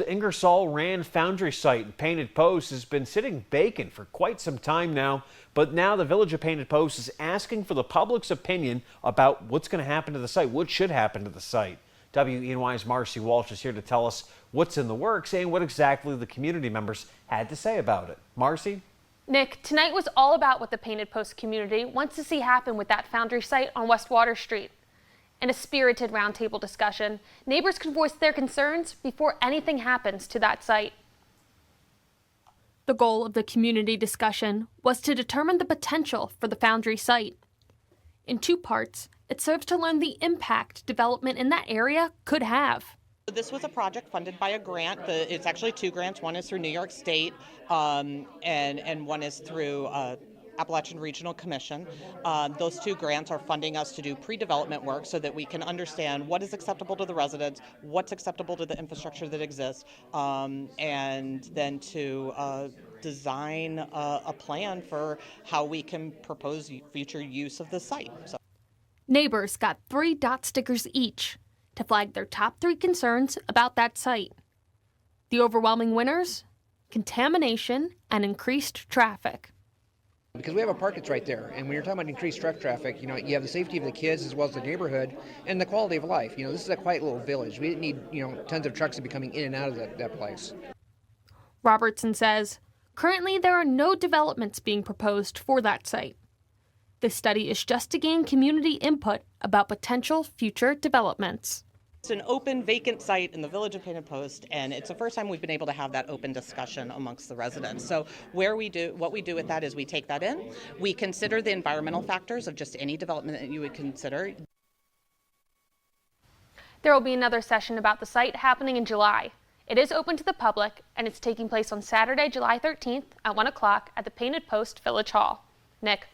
The Ingersoll Rand foundry site in Painted Post has been sitting vacant for quite some time now, but now the Village of Painted Post is asking for the public's opinion about what's going to happen to the site, what should happen to the site. WENY's Marcy Walsh is here to tell us what's in the works and what exactly the community members had to say about it. Marcy? Nick, tonight was all about what the Painted Post community wants to see happen with that foundry site on West Water Street. In a spirited roundtable discussion, neighbors can voice their concerns before anything happens to that site. The goal of the community discussion was to determine the potential for the foundry site. In two parts, it serves to learn the impact development in that area could have. This was a project funded by a grant. It's actually two grants. One is through New York State and one is through Appalachian Regional Commission. Those two grants are funding us to do pre-development work so that we can understand what is acceptable to the residents, what's acceptable to the infrastructure that exists, and then to design a plan for how we can propose future use of the site. Neighbors got 3 dot stickers each to flag their top 3 concerns about that site. The overwhelming winners? Contamination and increased traffic. Because we have a park that's right there, and when you're talking about increased truck traffic, you have the safety of the kids as well as the neighborhood and the quality of life. This is a quiet little village. We didn't need, tons of trucks to be coming in and out of that place. Robertson says, currently there are no developments being proposed for that site. This study is just to gain community input about potential future developments. It's an open, vacant site in the Village of Painted Post, and it's the first time we've been able to have that open discussion amongst the residents. So what we do with that is we take that in, we consider the environmental factors of just any development that you would consider. There will be another session about the site happening in July. It is open to the public, and it's taking place on Saturday, July 13th at 1 o'clock at the Painted Post Village Hall. Nick?